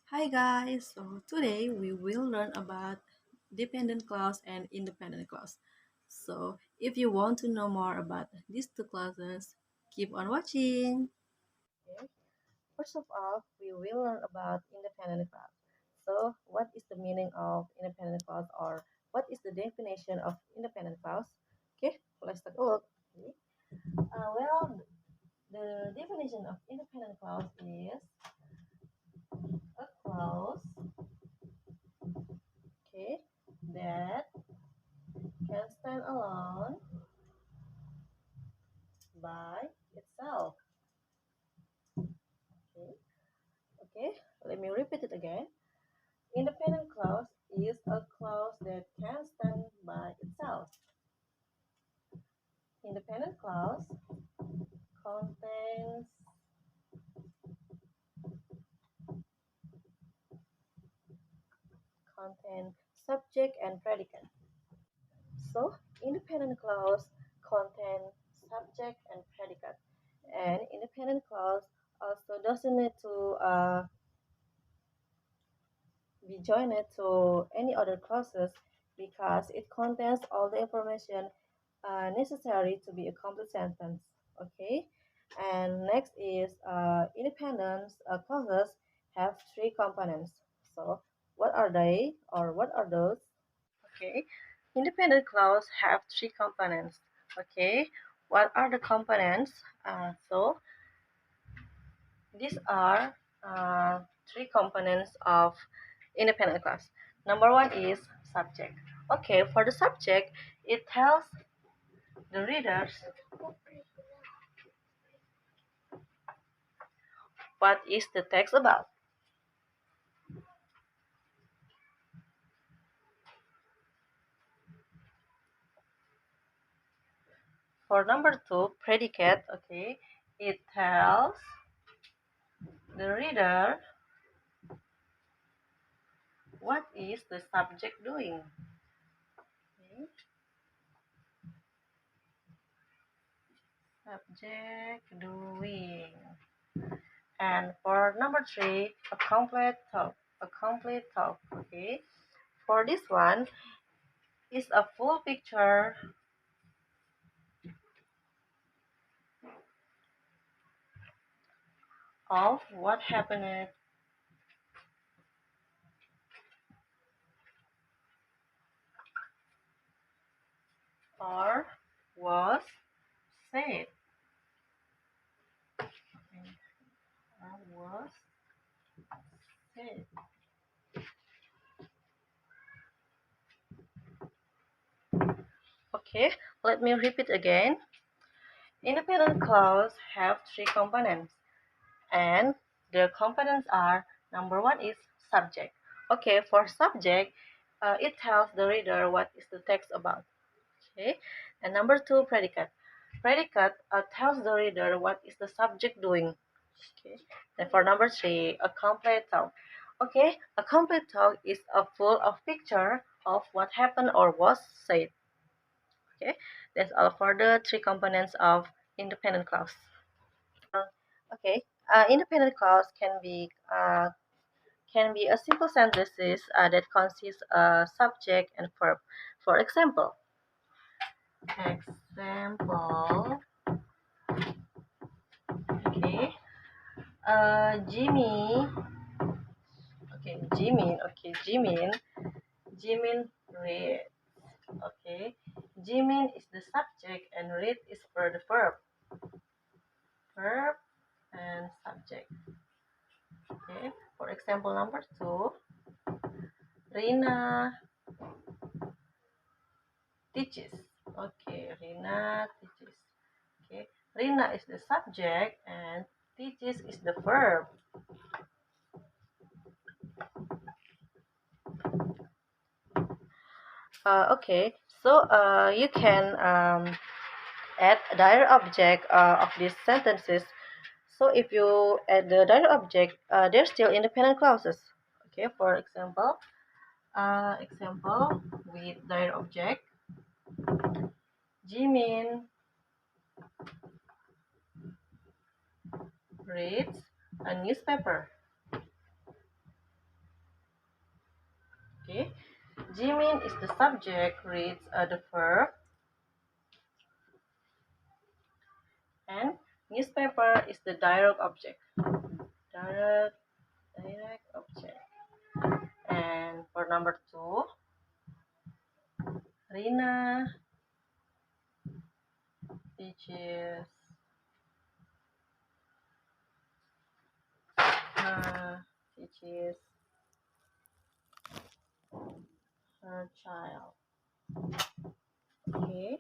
Hi guys, so today we will learn about dependent clause and independent clause. So if you want to know more about these two clauses, keep on watching. Okay. First of all, we will learn about independent clause. So what is the meaning of independent clause or what is the definition of independent clause? Okay, let's take a look. Okay. Well, the definition of independent clause is a clause, okay, that can stand alone by itself. Okay, okay. Let me repeat it again. Independent clause is a clause that can stand by itself. Independent clause contains subject and predicate. So independent clause contain subject and predicate, and independent clause also doesn't need to be joined to any other clauses because it contains all the information necessary to be a complete sentence. Okay, and next is independence clauses have three components. So what are they or what are those? Okay, independent clause have three components. Okay, what are the components? So these are three components of independent clause. Number one is subject. Okay, for the subject, it tells the readers what is the text about. For number two, predicate, okay, it tells the reader what is the subject doing. Okay. Subject doing. And for number three, a complete talk. A complete talk, okay. For this one, is a full picture of what happened or was said. Was said. Okay, let me repeat again. Independent clause have three components, and the components are number one is subject. Okay, for subject, it tells the reader what is the text about. Okay, and number two, predicate. Predicate tells the reader what is the subject doing. Okay, then for number three, a complete talk. Okay, a complete talk is a full of picture of what happened or was said. Okay, that's all for the three components of independent clause. Uh, okay, independent clause can be a simple sentences that consists of subject and verb. For example, okay, Jimmy, Jimin read. Okay, Jimin is the subject and read is for the verb and subject. Okay, for example number two, Rina teaches. Okay, Rina teaches. Okay, Rina is the subject and teaches is the verb. Okay, so you can add a direct object of these sentences. So if you add the direct object, they're still independent clauses. Okay, for example with direct object, Jimin reads a newspaper. Jimin is the subject, reads the verb, and newspaper is the direct object. Direct, direct object. And for number 2, Rina teaches teaches her child. Okay.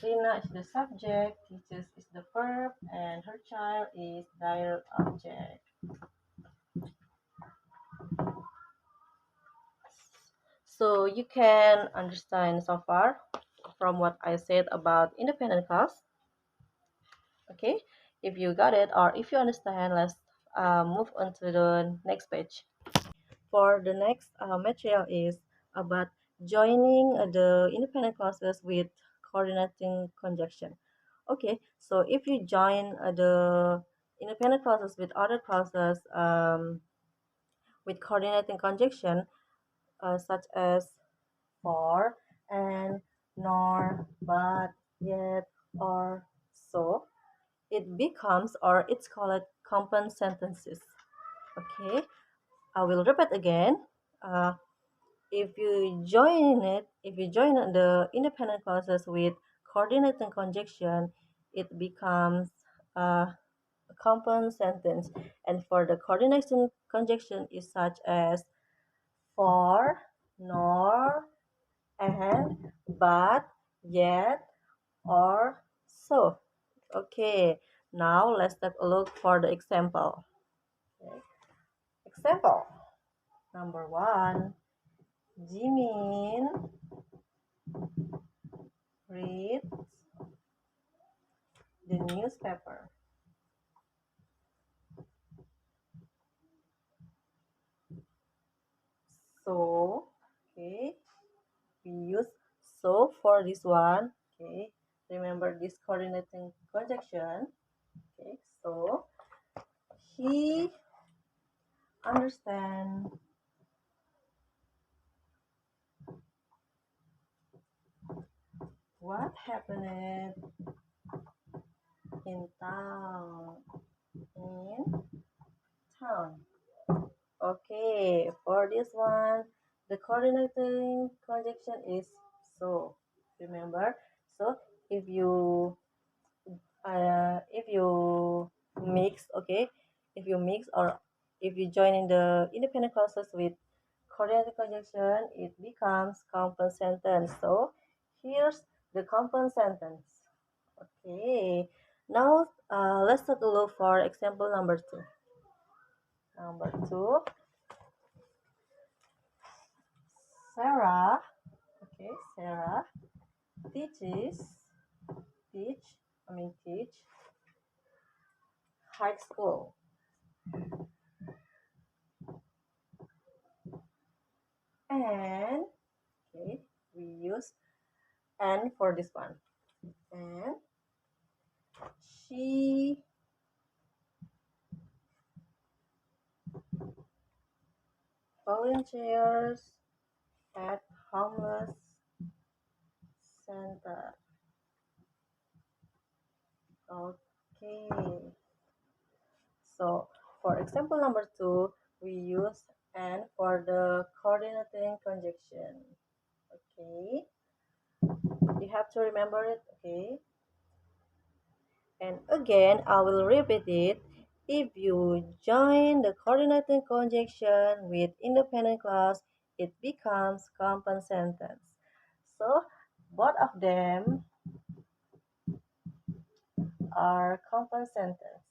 Rina is the subject, teaches is the verb, and her child is direct object. So you can understand so far from what I said about independent class. Okay. If you got it or if you understand, let's move on to the next page. For the next material is about joining the independent classes with coordinating conjunction. Okay, so if you join the independent classes with other classes with coordinating conjunction, such as for, and, nor, but, yet, or, so, it becomes or it's called compound sentences. Okay, I will repeat again. Uh, if you join the independent clauses with coordinating conjunction, it becomes a compound sentence. And for the coordination conjunction is such as for, nor, and, but, yet, or, so. Okay, now let's take a look for the example. Okay. Example number 1. Jimin reads the newspaper. So, okay, we use so for this one. Okay, remember this coordinating conjunction. Okay, so he understand what happened in town. In town. Okay, for this one, the coordinating conjunction is so. Remember, so if you mix, okay, if you mix or if you join in the independent clauses with coordinating conjunction, it becomes compound sentence. So here's the compound sentence. Okay, now let's take a look for example number 2. Number 2, Sarah, okay, Sarah teaches, teach high school. And, okay, we use and for this one. And she volunteers at homeless center. Okay. So for example number 2, we use and for the coordinating conjunction. Okay. You have to remember it. Okay. And again, I will repeat it. If you join the coordinating conjunction with independent clause, it becomes compound sentence. So both of them are compound sentence.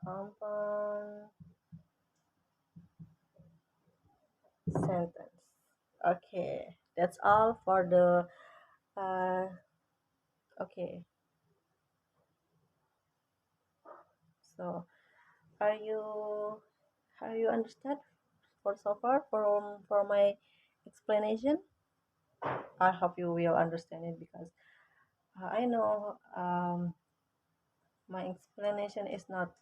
Compound sentence. Okay, that's all for the okay. So are you understand for so far for my explanation? I hope you will understand it because I know my explanation is not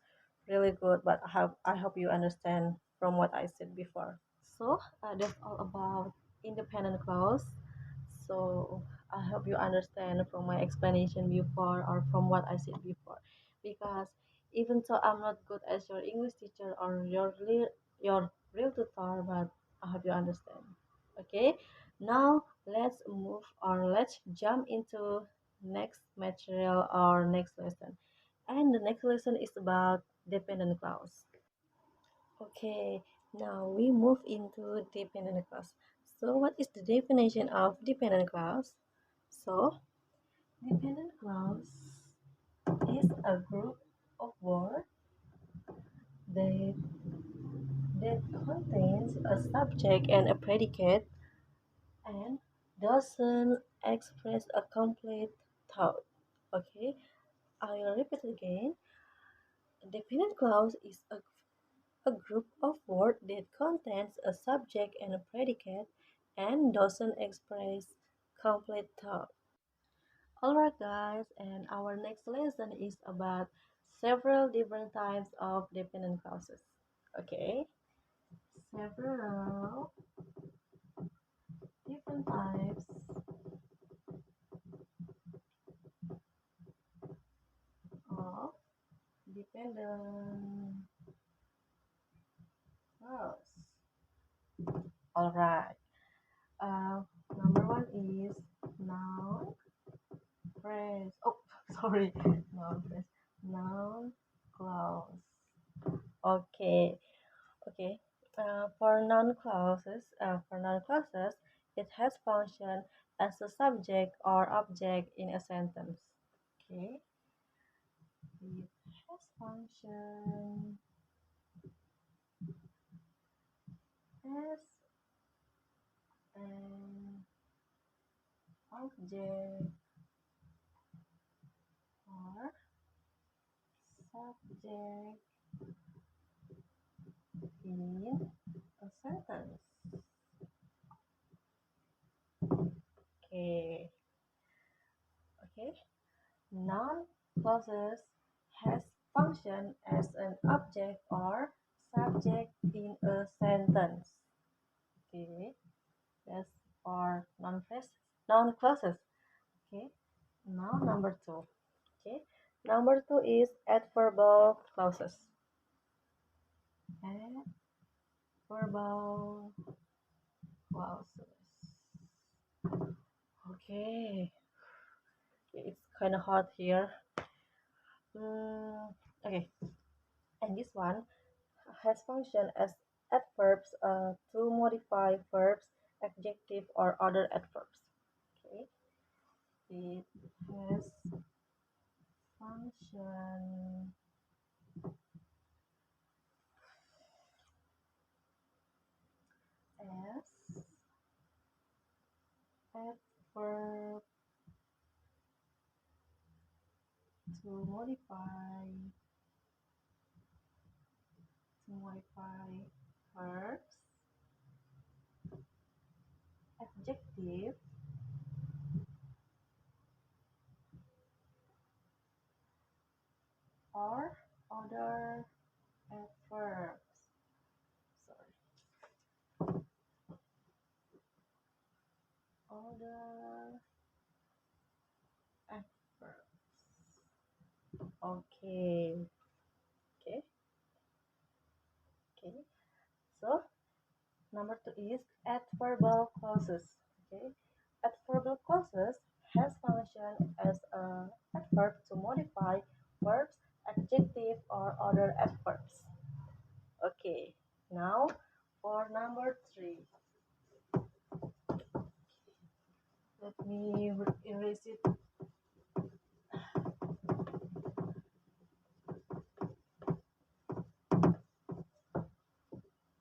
really good, but I hope you understand from what I said before. That's all about independent clause. So I hope you understand from my explanation before or from what I said before. Because even though I'm not good as your English teacher or your real tutor, but I hope you understand. Okay. Now let's jump into next material or next lesson. And the next lesson is about dependent clause. Okay, now we move into dependent clause. So, what is the definition of dependent clause? So, dependent clause is a group of words that, that contains a subject and a predicate and doesn't express a complete thought. Okay, I'll repeat again. A dependent clause is a group of words that contains a subject and a predicate and doesn't express complete thought. Alright guys, and our next lesson is about several different types of dependent clauses. Okay, several different types of dependent clause. Alright, uh, number one is noun, phrase. Oh, sorry, noun phrase, noun clause. Okay, okay. For noun clauses, it has function as a subject or object in a sentence. Okay, it has function as an object or subject in a sentence. Okay, okay. Noun clauses has function as an object or subject in a sentence. Okay, that's for noun clauses. Okay, now number two. Okay, number two is adverbal clauses. Adverbal clauses. Okay, it's kind of hard here. Okay, and this one has function as adverbs to modify verbs, adjective, or other adverbs. Okay, it has function as adverb to modify verbs, adjective, or other adverbs. Sorry, other adverbs. Okay, okay, okay. So number two is adverbal clauses. Okay, adverbal clauses has function as a adverb to modify verbs, adjective, or other adverbs. Okay, now for number three. Let me erase it.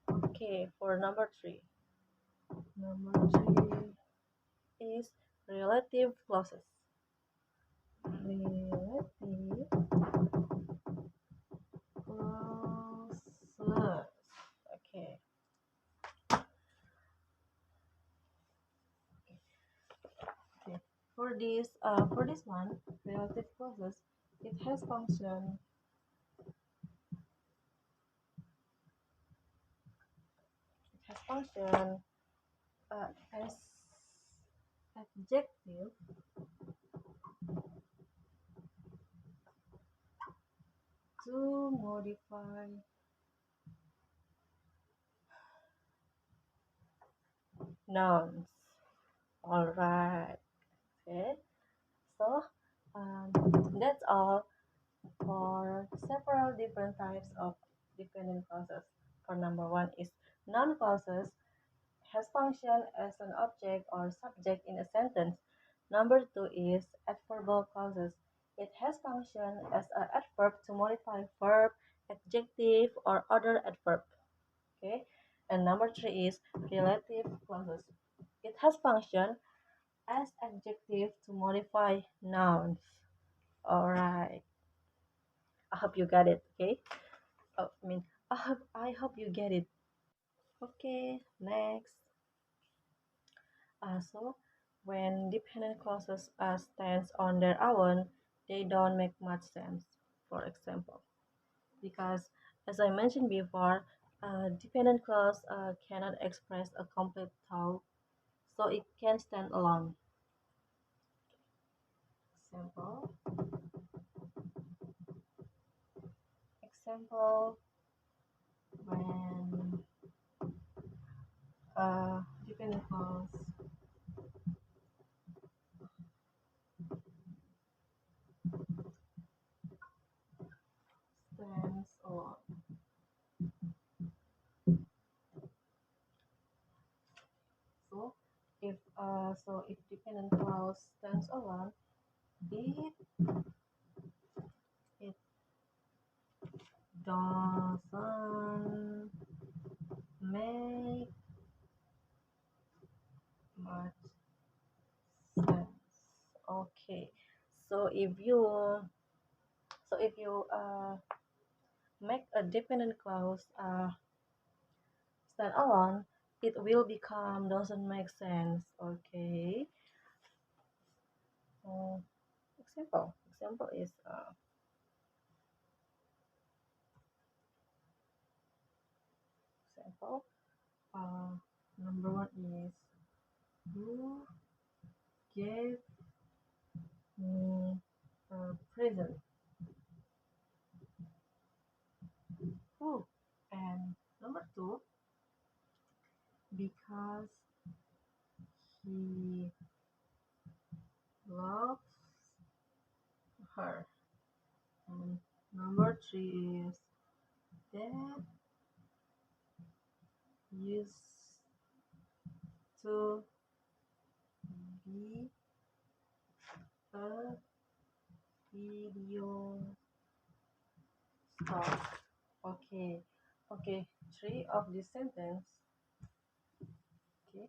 Okay, for number three. Number three is relative clauses. Relative clauses. Okay. Okay. For this one, relative clauses, it has function. function as adjective to modify nouns. All right. Okay. So um, that's all for several different types of dependent clauses. For number one is noun clauses has function as an object or subject in a sentence. Number two is adverbial clauses. It has function as an adverb to modify verb, adjective, or other adverb. Okay. And number three is relative clauses. It has function as adjective to modify nouns. All right. I hope you got it. Okay. I hope you get it. Okay. Next. So when dependent clauses stands on their own, they don't make much sense. For example, because as I mentioned before, dependent clause cannot express a complete thought, so it can stand alone. Example, example when dependent clause stands alone. So if dependent clause stands alone, it doesn't make much sense. Okay. So if you make a dependent clause stand alone, it will become doesn't make sense. Okay. So example is example. Uh, Number one is you gave me a present. Who? And number two, because he loves her. And number three is that used to be a video star. Okay, okay. Three of this sentence. Okay,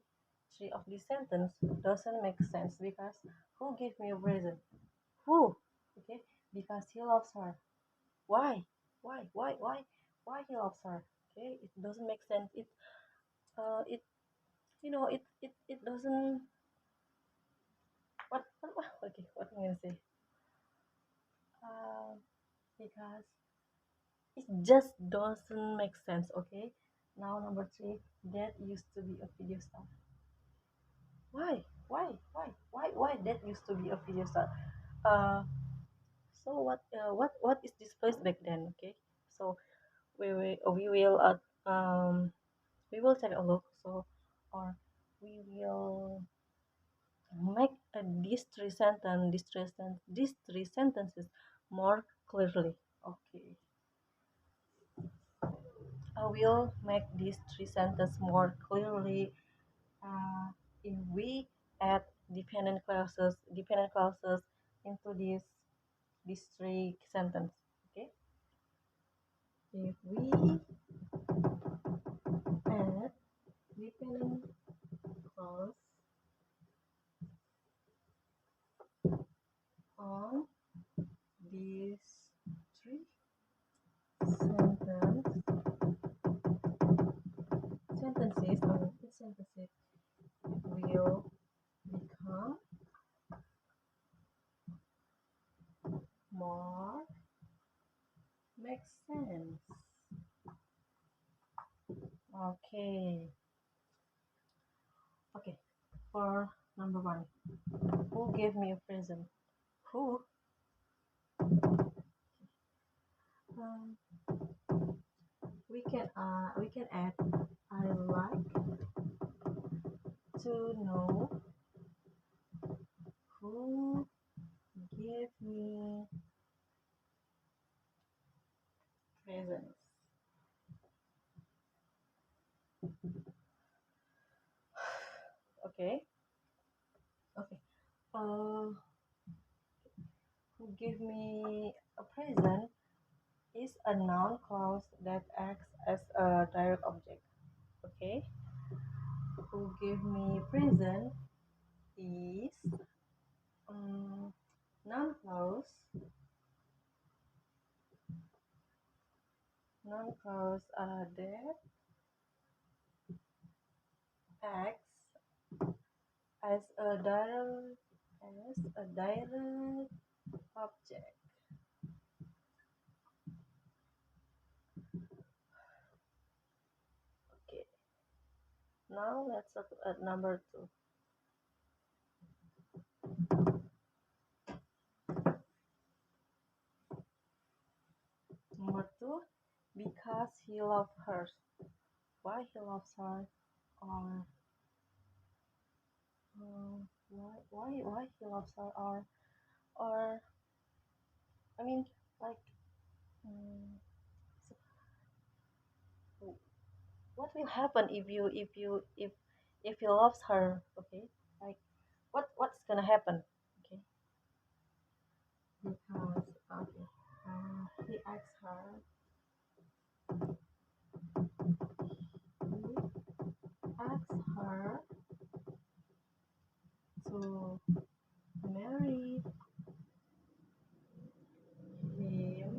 three of this sentence doesn't make sense because who gave me a present? Who? Okay, because he loves her. Why? Why he loves her? Okay, it doesn't make sense. It it doesn't. What? Okay, what am I gonna say? Uh, because it just doesn't make sense. Okay, now number three, that used to be a video star. Why that used to be a video star? Uh, so what is this place back then? Okay, so we will we will take a look. So or we will make these three sentences more clearly. Okay, I will make these three sentences more clearly uh, if we add dependent clauses into these three sentence. Okay, if we add dependent clause on these three sentences, will become more make sense. Okay. Okay, for number one, who gave me a present? Who? Um, we can add. I like to know who gave me presents. Okay. Okay. Uh, who gave me a present is a noun clause that acts as a direct object. Okay. Who gave me present is um, noun clause. Noun clause that acts as a direct object. Okay. Now let's look at number two. Number two, because he loves her. Why he loves her, or why he loves her, or I mean, like, mm, so what will happen if he loves her? Okay, like what's gonna happen? Okay, because okay, he asks her. He asks her to marry him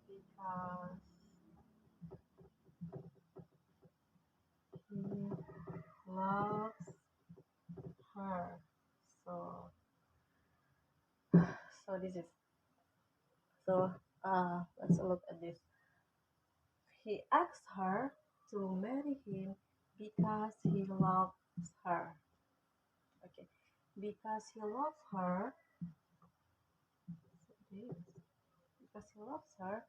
because he loves her. So so this is so let's look at this. He asks her to marry him because he loves her. Okay, because he loves her. This because he loves her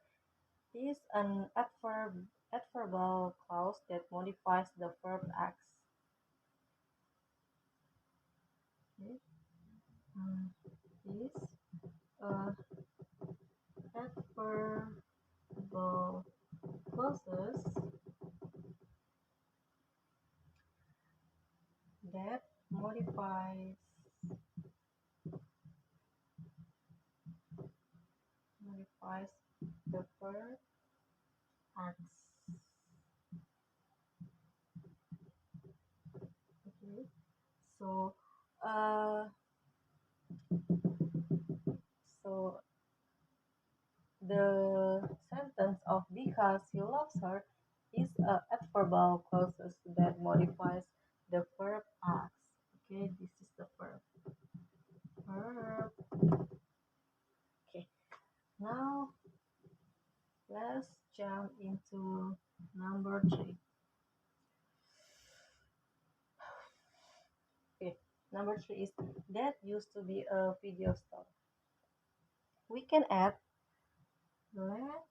is an adverbial clause that modifies the verb acts. Okay, is a adverbial clauses that modifies the verb acts. Okay, so uh, so the sentence of because he loves her is a adverbial clauses that modifies the verb acts. Okay, this is the verb. Okay, now let's jump into number three. Okay, number three is that used to be a video store. We can add let's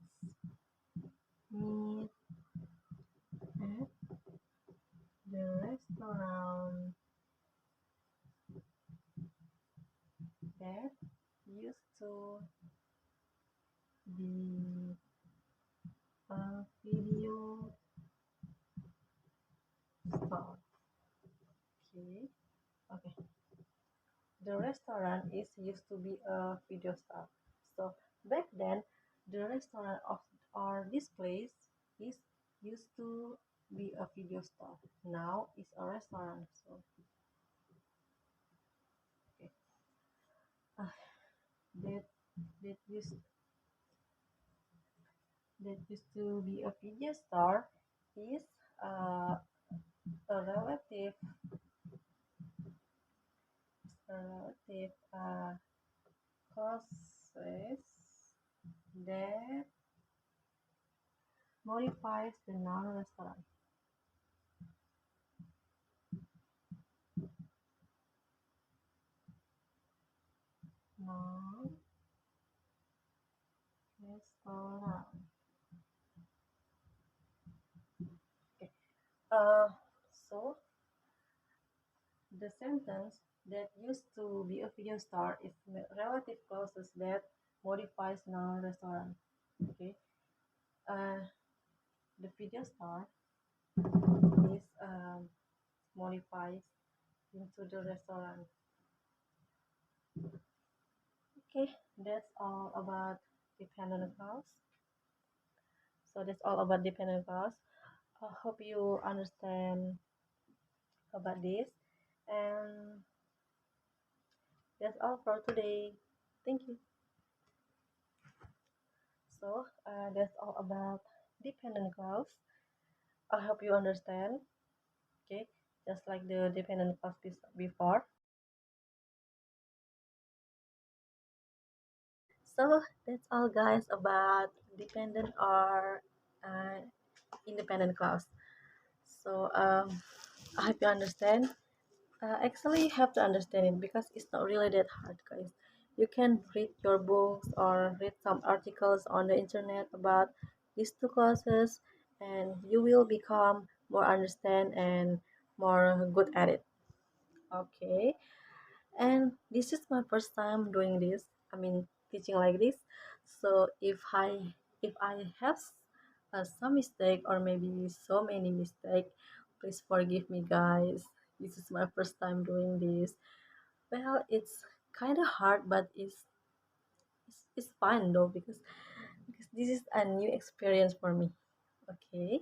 meet at the restaurant that used to be a video store. Okay. Okay. The restaurant is used to be a video store. So back then, the restaurant of or this place is used to be a video store. Now it's a restaurant. So okay. Uh, that that used that used to be a video store is uh, a relative causes that modifies the noun restaurant. restaurant, restaurant. Okay. So the sentence that used to be a video star is relative clauses that modifies noun restaurant. Okay. Uh, the video star is modifies into the restaurant. Okay, that's all about dependent clause. So that's all about dependent clause. I hope you understand about this, and that's all for today. Thank you. So that's all about dependent clause. I hope you understand. Okay, just like the dependent clause before. So that's all, guys, about dependent or uh, independent clause. So I hope you understand. Actually, you have to understand it because it's not really that hard, guys. You can read your books or read some articles on the internet about these two clauses, and you will become more understand and more good at it. Okay, and this is my first time doing this. I mean, teaching like this. So if I have some mistake or maybe so many mistake, please forgive me, guys. This is my first time doing this. Well, it's kind of hard, but it's fun though because this is a new experience for me. Okay,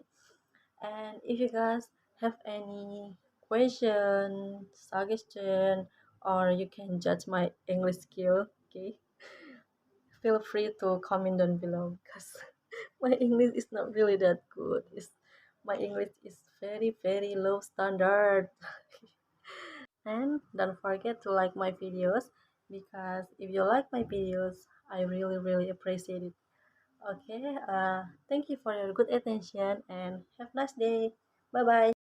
and if you guys have any question, suggestion, or you can judge my English skill, okay, feel free to comment down below because my English is not really that good. My English is very very low standard. And don't forget to like my videos because if you like my videos, I really really appreciate it. Okay, thank you for your good attention and have a nice day. Bye bye.